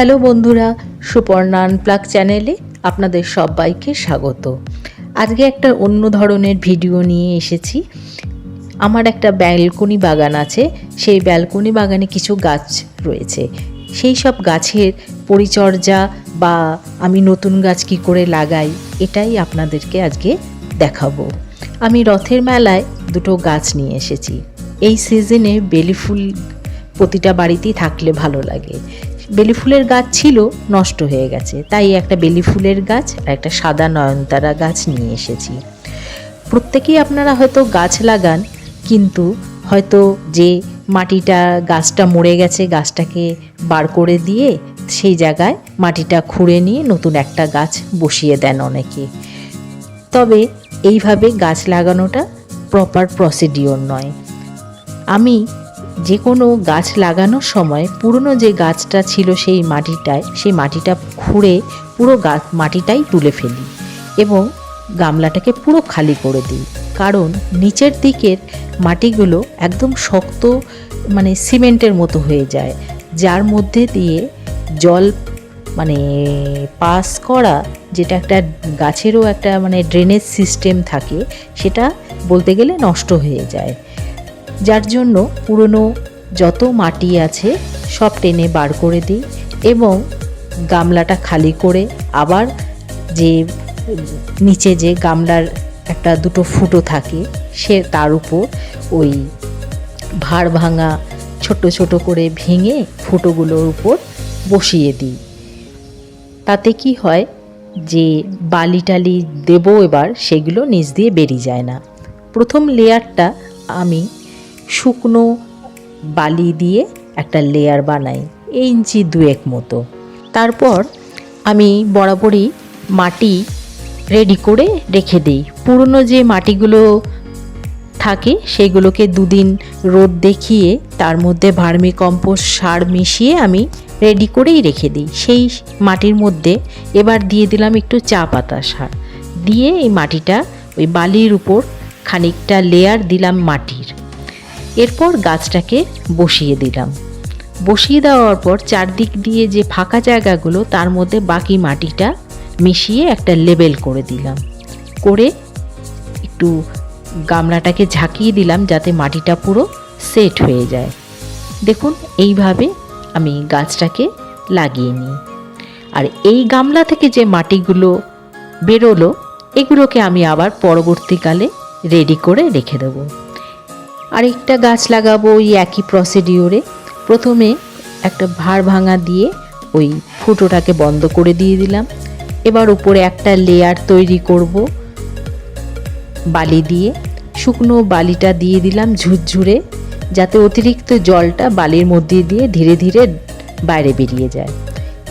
Hello বন্ধুরা, Suparna unplug চ্যানেলে আপনাদের সবাইকে স্বাগত। আজকে একটা অন্য ধরনের ভিডিও নিয়ে এসেছি। আমার একটা ব্যালকনি বাগান আছে, সেই ব্যালকনি বাগানে কিছু গাছ রয়েছে। সেই সব গাছের পরিচর্যা বা আমি নতুন গাছ কী করে লাগাই, এটাই আপনাদেরকে আজকে দেখাবো। আমি রথের মেলায় দুটো গাছ নিয়ে এসেছি। এই সিজনে বেলি ফুল প্রতিটা বাড়িতেই থাকলে ভালো লাগে। বেলি ফুলের গাছ ছিল, নষ্ট হয়ে গেছে, তাই একটা বেলি ফুলের গাছ আর একটা সাদা নয়নতারা গাছ নিয়ে এসেছি। প্রত্যেকেই আপনারা হয়তো গাছ লাগান, কিন্তু হয়তো যে মাটিটা গাছটা মরে গেছে গাছটাকে বার করে দিয়ে সেই জায়গায় মাটিটা খুঁড়ে নিয়ে নতুন একটা গাছ বসিয়ে দেন অনেকে। তবে এইভাবে গাছ লাগানোটা প্রপার প্রসিডিওর নয়। আমি যে কোনো গাছ লাগানোর সময় পুরনো যে গাছটা ছিল সেই মাটিটা খুঁড়ে পুরো মাটিটাই তুলে ফেলি এবং গামলাটাকে পুরো খালি করে দিই। কারণ নিচের দিকের মাটিগুলো একদম শক্ত, মানে সিমেন্টের মতো হয়ে যায়, যার মধ্যে দিয়ে জল পাস করা, যেটা একটা গাছেরও একটা ড্রেনেজ সিস্টেম থাকে, সেটা বলতে গেলে নষ্ট হয়ে যায়। যার জন্য পুরনো যত মাটি আছে সব টেনে বার করে দিই এবং গামলাটা খালি করে আবার যে নিচে যে গামলার একটা দুটো ফুটো থাকে তার উপর ওই ভাড় ভাঙা ছোট ছোট করে ভেঙে ফুটোগুলোর উপর বসিয়ে দিই। তাতে কি হয়, যে বালি টালি দেবো এবার, সেগুলো নিচ দিয়ে বেরিয়ে যায় না। প্রথম লেয়ারটা আমি শুকনো বালি দিয়ে একটা লেয়ার বানাই, 1 ইঞ্চি 2 মতো। তারপর আমি বরাবরই মাটি রেডি করে রেখে দিই। পুরনো যে মাটিগুলো থাকে সেগুলোকে 2 দিন রোদ দেখিয়ে তার মধ্যে ভার্মি কম্পোস্ট সার মিশিয়ে আমি রেডি করেই রেখে দিই। সেই মাটির মধ্যে এবার দিয়ে দিলাম একটু চা পাতা সার, দিয়ে এই মাটিটা ওই বালির উপর খানিকটা লেয়ার দিলাম মাটির। এরপর গাছটাকে বসিয়ে দিলাম। বসিয়ে দেওয়ার পর চারদিক দিয়ে যে ফাঁকা জায়গাগুলো, তার মধ্যে বাকি মাটিটা মিশিয়ে একটা লেবেল করে দিলাম। করে একটু গামলাটাকে ঝাঁকিয়ে দিলাম যাতে মাটিটা পুরো সেট হয়ে যায়। দেখুন, এইভাবে আমি গাছটাকে লাগিয়ে নিই। আর এই গামলা থেকে যে মাটিগুলো বেরোলো, এগুলোকে আমি আবার পরবর্তীকালে রেডি করে রেখে দেবো। আরেকটা গাছ লাগাবো ওই একই প্রসিডিওরে। প্রথমে একটা ভাড় ভাঙা দিয়ে ওই ফুটোটাকে বন্ধ করে দিয়ে দিলাম। এবার উপরে একটা লেয়ার তৈরি করব বালি দিয়ে। শুকনো বালিটা দিয়ে দিলাম ঝুরঝুরে, যাতে অতিরিক্ত জলটা বালির মধ্যে দিয়ে ধীরে ধীরে বাইরে বেরিয়ে যায়।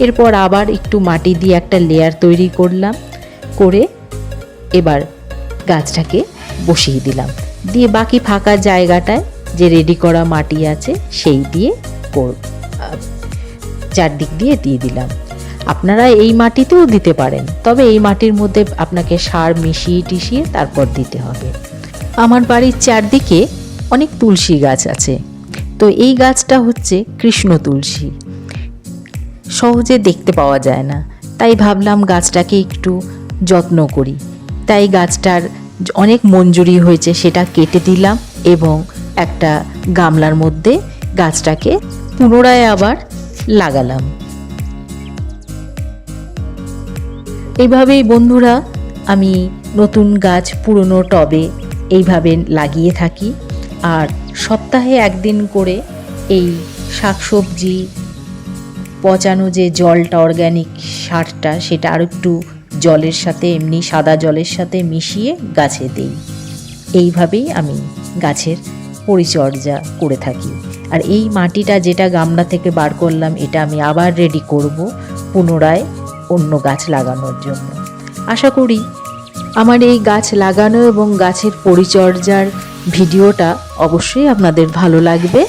এরপর আবার একটু মাটি দিয়ে একটা লেয়ার তৈরি করলাম, করে এবার গাছটাকে বসিয়ে দিলাম। দিয়ে বাকি ফাঁকা জায়গাটায় যে রেডি করা মাটি আছে সেই দিয়ে চারদিক দিয়ে দিয়ে দিলাম। আপনারা এই মাটিতেও দিতে পারেন, তবে এই মাটির মধ্যে আপনাকে সার মিশিয়ে টিশিয়ে তারপর দিতে হবে। আমার বাড়ির চারদিকে অনেক তুলসী গাছ আছে, তো এই গাছটা হচ্ছে কৃষ্ণ তুলসী, সহজে দেখতে পাওয়া যায় না, তাই ভাবলাম গাছটাকে একটু যত্ন করি। তাই গাছটার অনেক মঞ্জুরি হয়েছে, সেটা কেটে দিলাম এবং একটা গামলার মধ্যে গাছটাকে পুনরায় আবার লাগালাম। এইভাবেই বন্ধুরা আমি নতুন গাছ পুরনো টবে এইভাবে লাগিয়ে থাকি। আর সপ্তাহে 1 দিন করে এই শাকসবজি পচানো যে জলটা, অর্গ্যানিক সারটা, সেটা আর একটু জলের সাথে, এমনি সাদা জলের সাথে মিশিয়ে গাছে দিই। এইভাবেই আমি গাছের পরিচর্যা করে থাকি। আর এই মাটিটা যেটা গামলা থেকে বার করলাম, এটা আমি আবার রেডি করব পুনরায় অন্য গাছ লাগানোর জন্য। আশা করি আমার এই গাছ লাগানো এবং গাছের পরিচর্যার ভিডিওটা অবশ্যই আপনাদের ভালো লাগবে।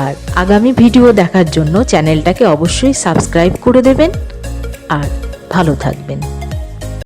আর আগামী ভিডিও দেখার জন্য চ্যানেলটাকে অবশ্যই সাবস্ক্রাইব করে দেবেন। আর ভালো থাকবেন।